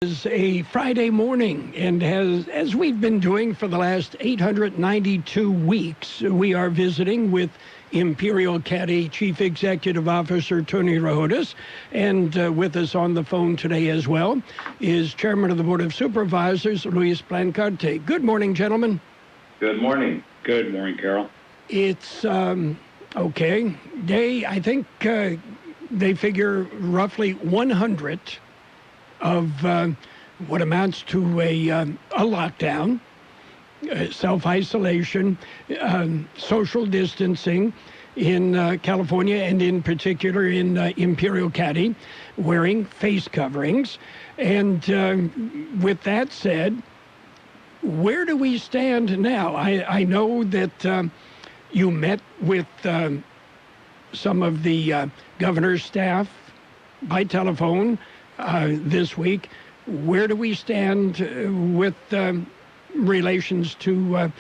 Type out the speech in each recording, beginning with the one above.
Is a Friday morning, and as we've been doing for the last 892 weeks, we are visiting with Imperial Caddy Chief Executive Officer Tony Rouhotas, and with us on the phone today as well is Chairman of the Board of Supervisors, Luis Plancarte. Good morning, gentlemen. Good morning. Good morning, Carroll. It's okay. I think they figure roughly 100 of what amounts to a lockdown, self-isolation, social distancing in California, and in particular in Imperial Caddy, wearing face coverings. And with that said, where do we stand now? I know that you met with some of the governor's staff by telephone this week. Where do we stand with relations to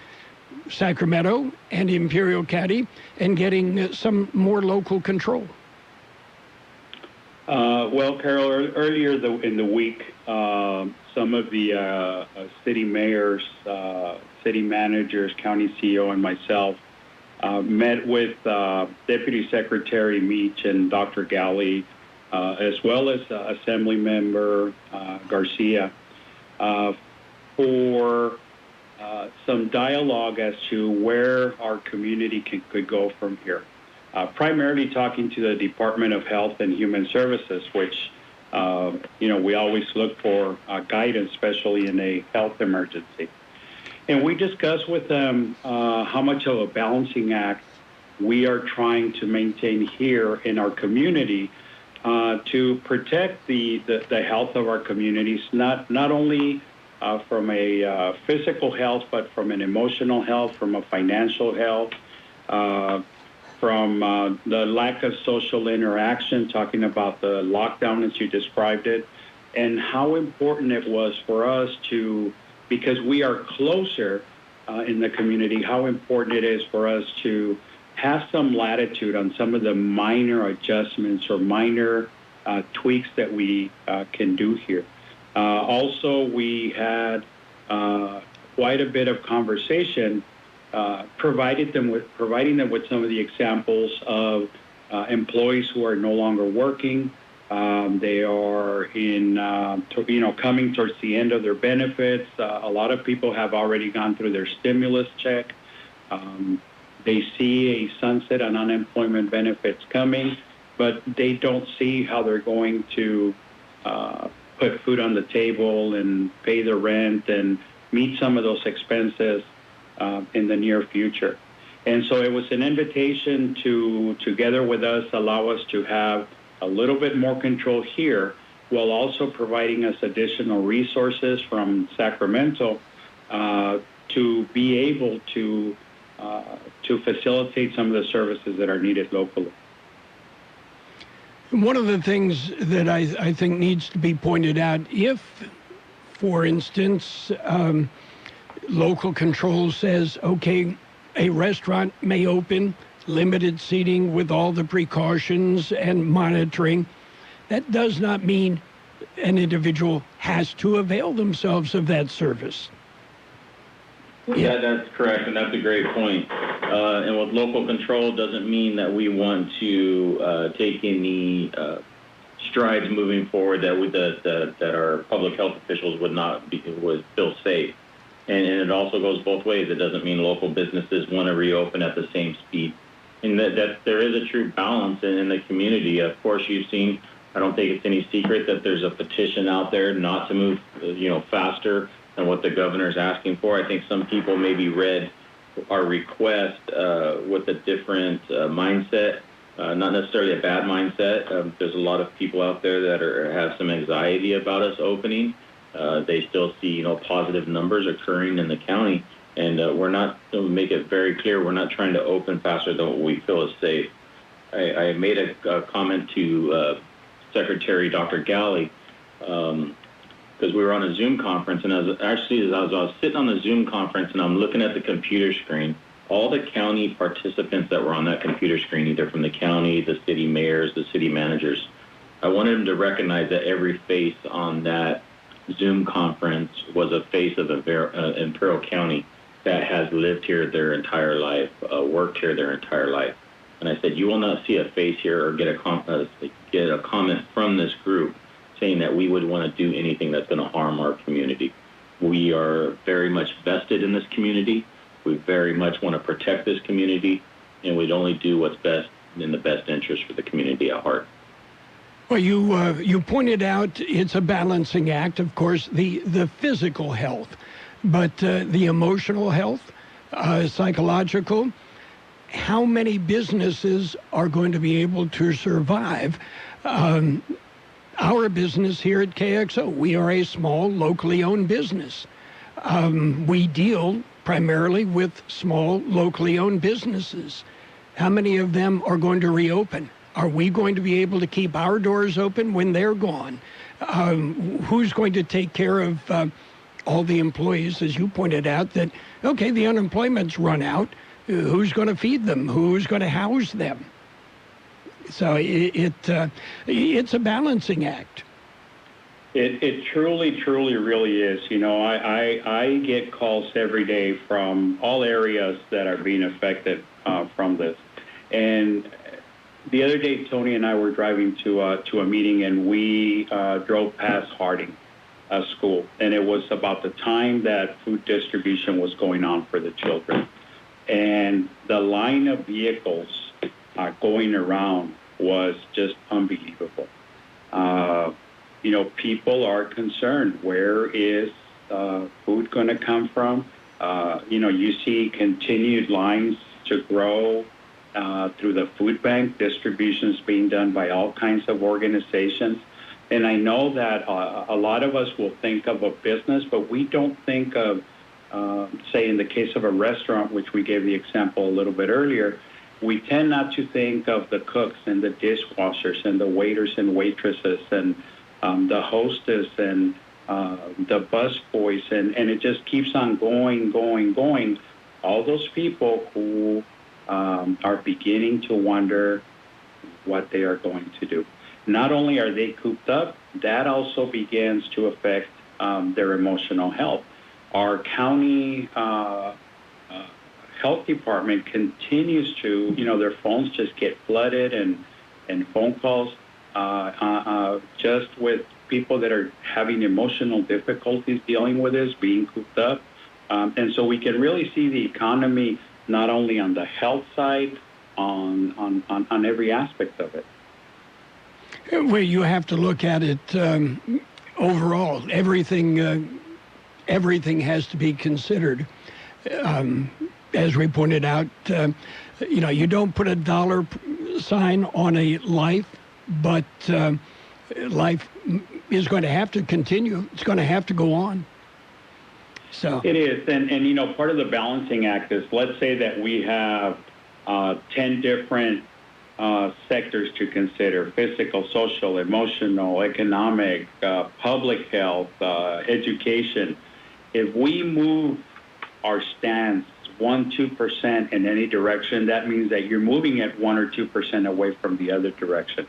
Sacramento and Imperial Caddy and getting some more local control? Well, Carroll, earlier in the week, some of the city mayors, city managers, county CEO, and myself met with Deputy Secretary Meach and Dr. Galley, as well as Assembly Member Garcia, for some dialogue as to where our community could go from here. Primarily talking to the Department of Health and Human Services, which, we always look for guidance, especially in a health emergency. And we discussed with them how much of a balancing act we are trying to maintain here in our community to protect the health of our communities, not only from a physical health, but from an emotional health, from a financial health, from the lack of social interaction, talking about the lockdown as you described it, and how important it was for us to, because we are closer in the community, how important it is for us to have some latitude on some of the minor adjustments or minor tweaks that we can do here. Also, we had quite a bit of conversation, providing them with some of the examples of employees who are no longer working. They are coming towards the end of their benefits. A lot of people have already gone through their stimulus check. They see a sunset on unemployment benefits coming, but they don't see how they're going to put food on the table and pay the rent and meet some of those expenses in the near future. And so it was an invitation to, together with us, allow us to have a little bit more control here, while also providing us additional resources from Sacramento to be able to facilitate some of the services that are needed locally. One of the things that I think needs to be pointed out, if, for instance, local control says, okay, a restaurant may open, limited seating with all the precautions and monitoring, that does not mean an individual has to avail themselves of that service. Yeah, that's correct, and that's a great point. And with local control doesn't mean that we want to take any strides moving forward that our public health officials would feel safe. And it also goes both ways. It doesn't mean local businesses want to reopen at the same speed. And that there is a true balance in the community. Of course, you've seen, I don't think it's any secret that there's a petition out there not to move, faster than what the governor's asking for. I think some people maybe read our request with a different mindset, not necessarily a bad mindset. There's a lot of people out there that have some anxiety about us opening. They still see, positive numbers occurring in the county. And we're not, to make it very clear, we're not trying to open faster than what we feel is safe. I made a comment to Secretary Dr. Galley because we were on a Zoom conference, and as I was sitting on the Zoom conference and I'm looking at the computer screen, all the county participants that were on that computer screen, either from the county, the city mayors, the city managers, I wanted them to recognize that every face on that Zoom conference was a face of Imperial County that has lived here their entire life, worked here their entire life. And I said, you will not see a face here or get a comment from this group saying that we would want to do anything that's going to harm our community. We are very much vested in this community. We very much want to protect this community, and we'd only do what's best in the best interest for the community at heart. Well, you pointed out it's a balancing act, of course, the physical health, but the emotional health, psychological. How many businesses are going to be able to survive? Our business here at KXO, we are a small, locally owned business. We deal primarily with small, locally owned businesses. How many of them are going to reopen? Are we going to be able to keep our doors open when they're gone? Who's going to take care of all the employees, as you pointed out, that, okay, the unemployment's run out. Who's going to feed them? Who's going to house them? So it's a balancing act. It truly, truly, really is. You know, I get calls every day from all areas that are being affected from this. And the other day, Tony and I were driving to a meeting, and we drove past Harding School, and it was about the time that food distribution was going on for the children. And the line of vehicles going around was just unbelievable. You know, people are concerned. Where is food going to come from? You know, you see continued lines to grow through the food bank, distributions being done by all kinds of organizations. And I know that a lot of us will think of a business, but we don't think of, say, in the case of a restaurant, which we gave the example a little bit earlier, we tend not to think of the cooks and the dishwashers and the waiters and waitresses and the hostess and the bus boys, and it just keeps on going. All those people who are beginning to wonder what they are going to do. Not only are they cooped up, that also begins to affect their emotional health. Our county health department continues to, you know, their phones just get flooded and phone calls just with people that are having emotional difficulties dealing with this, being cooped up. And so we can really see the economy not only on the health side, on every aspect of it. Well, you have to look at it overall. Everything has to be considered. As we pointed out, you know, you don't put a dollar sign on a life, but life is going to have to continue. It's going to have to go on. So it is, and you know, part of the balancing act is, let's say that we have 10 different sectors to consider: physical, social, emotional, economic, public health, education. If we move our stance 1-2% in any direction, that means that you're moving it 1 or 2% away from the other direction,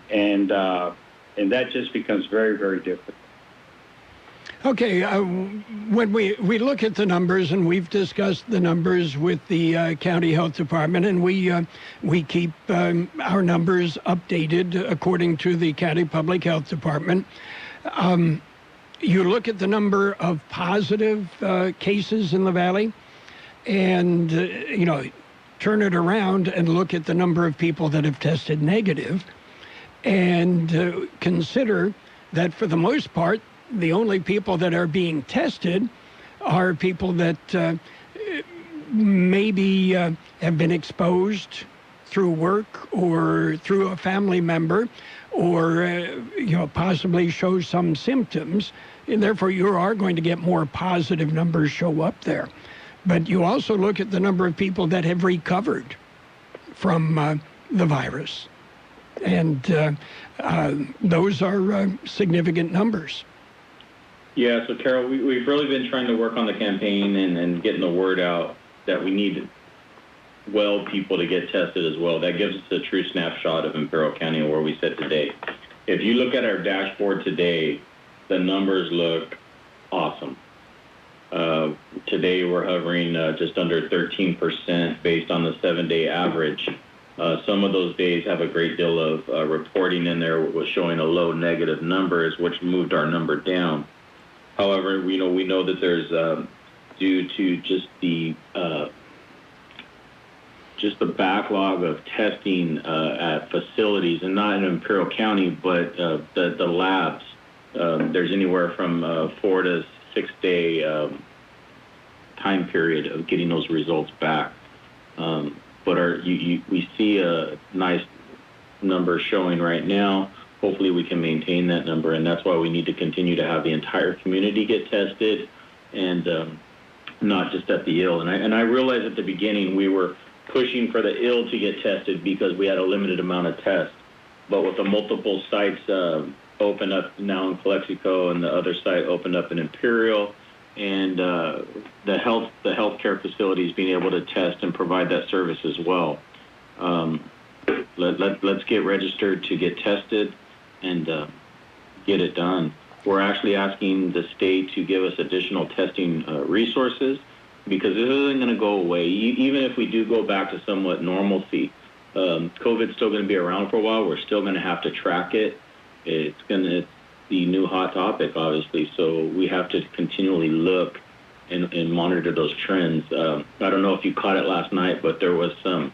and that just becomes very, very difficult. Okay, when we look at the numbers, and we've discussed the numbers with the county health department, and we keep our numbers updated according to the county public health department. You look at the number of positive cases in the valley, and you know, turn it around and look at the number of people that have tested negative, and consider that for the most part, the only people that are being tested are people that maybe have been exposed through work or through a family member, or you know, possibly show some symptoms, and therefore you are going to get more positive numbers show up there. But you also look at the number of people that have recovered from the virus, and those are significant numbers. Yeah, so Carroll, we've really been trying to work on the campaign and getting the word out that we need well people to get tested as well. That gives us a true snapshot of Imperial County and where we sit today. If you look at our dashboard today, the numbers look awesome. Today we're hovering just under 13% based on the 7-day average. Some of those days have a great deal of reporting in there, was showing a low negative numbers, which moved our number down. However, we know that there's due to just the backlog of testing at facilities, and not in Imperial County, but the labs. There's anywhere from 4 to 6 day time period of getting those results back. But we see a nice number showing right now. Hopefully we can maintain that number, and that's why we need to continue to have the entire community get tested, and not just at the ill. And I realized at the beginning we were pushing for the ill to get tested because we had a limited amount of tests. But with the multiple sites open up now in Kxo, and the other site opened up in Imperial, and the healthcare facilities being able to test and provide that service as well. Let's get registered to get tested and get it done. We're actually asking the state to give us additional testing resources, because this isn't going to go away. Even if we do go back to somewhat normalcy, COVID's still going to be around for a while. We're still going to have to track it. It's the new hot topic, obviously, so we have to continually look and monitor those trends. I don't know if you caught it last night, but there was some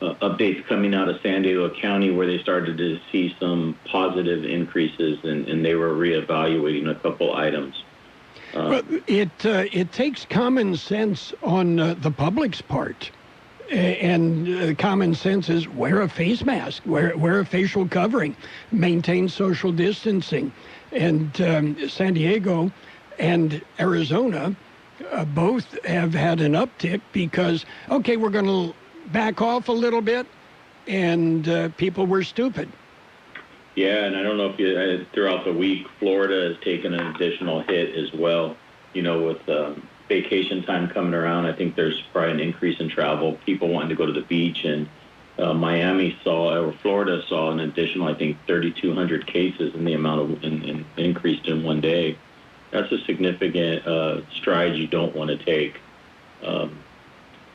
updates coming out of San Diego County where they started to see some positive increases, and they were reevaluating a couple items. Well, it takes common sense on the public's part. And common sense is wear a face mask, wear a facial covering, maintain social distancing. And San Diego and Arizona both have had an uptick because, okay, we're going to back off a little bit, and people were stupid. Yeah, and I don't know if throughout the week, Florida has taken an additional hit as well, with vacation time coming around. I think there's probably an increase in travel, people wanting to go to the beach, and Florida saw an additional, I think, 3,200 cases in the amount of increased in one day. That's a significant stride you don't want to take.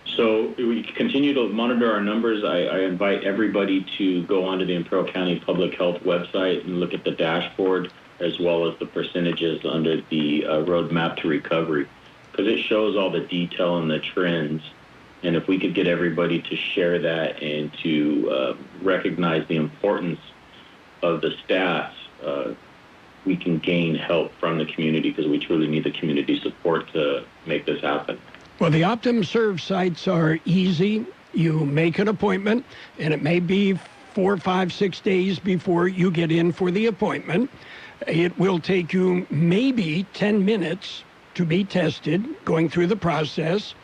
So we continue to monitor our numbers. I invite everybody to go onto the Imperial County Public Health website and look at the dashboard, as well as the percentages under the roadmap to recovery, because it shows all the detail and the trends. And if we could get everybody to share that and to recognize the importance of the stats, we can gain help from the community, because we truly need the community support to make this happen. Well, the OptumServe sites are easy. You make an appointment, and it may be 4, 5, 6 days before you get in for the appointment. It will take you maybe 10 minutes to be tested, going through the process.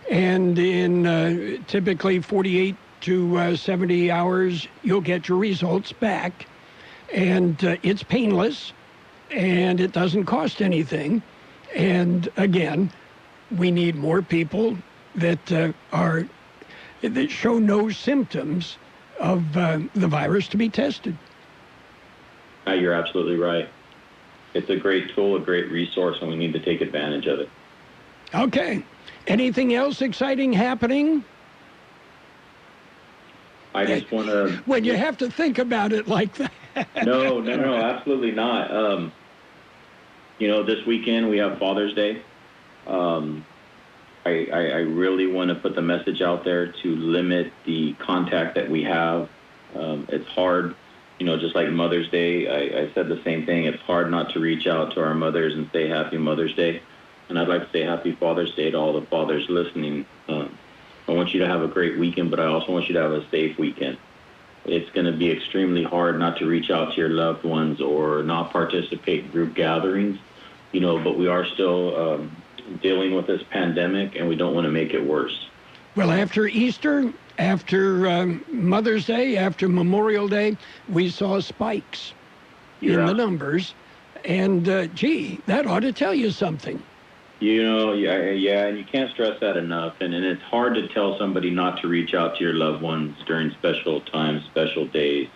And in typically 48 to 70 hours, you'll get your results back. And it's painless, and it doesn't cost anything. And again, we need more people that show no symptoms of the virus to be tested. You're absolutely right. It's a great tool, a great resource, and we need to take advantage of it. Okay. Anything else exciting happening? I just want to... When you have to think about it like that. No, absolutely not. This weekend we have Father's Day. I really want to put the message out there to limit the contact that we have. It's hard, just like Mother's Day. I said the same thing. It's hard not to reach out to our mothers and say Happy Mother's Day. And I'd like to say Happy Father's Day to all the fathers listening. I want you to have a great weekend, but I also want you to have a safe weekend. It's going to be extremely hard not to reach out to your loved ones or not participate in group gatherings, but we are still dealing with this pandemic, and we don't want to make it worse. Well, after Easter, after Mother's Day, after Memorial Day, we saw spikes in the numbers. And, that ought to tell you something. Yeah, and you can't stress that enough. And it's hard to tell somebody not to reach out to your loved ones during special times, special days.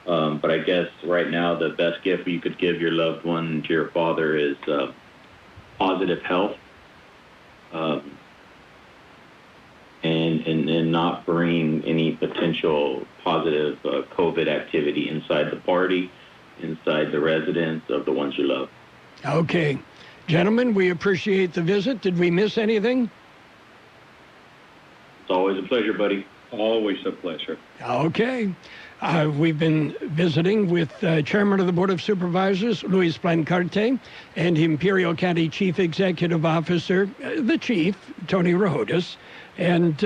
But I guess right now the best gift you could give your loved one, to your father, is positive health, and not bring any potential positive COVID activity inside the party, inside the residence of the ones you love. Okay. Gentlemen, we appreciate the visit. Did we miss anything? It's always a pleasure, buddy. Always a pleasure. Okay. We've been visiting with Chairman of the Board of Supervisors, Luis Plancarte, and Imperial County Chief Executive Officer, the Chief, Tony Rouhotas, and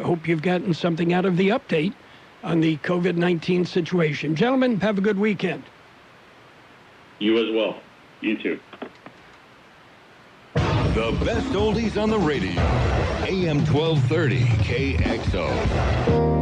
hope you've gotten something out of the update on the COVID-19 situation. Gentlemen, have a good weekend. You as well. You too. The best oldies on the radio. AM 1230 KXO.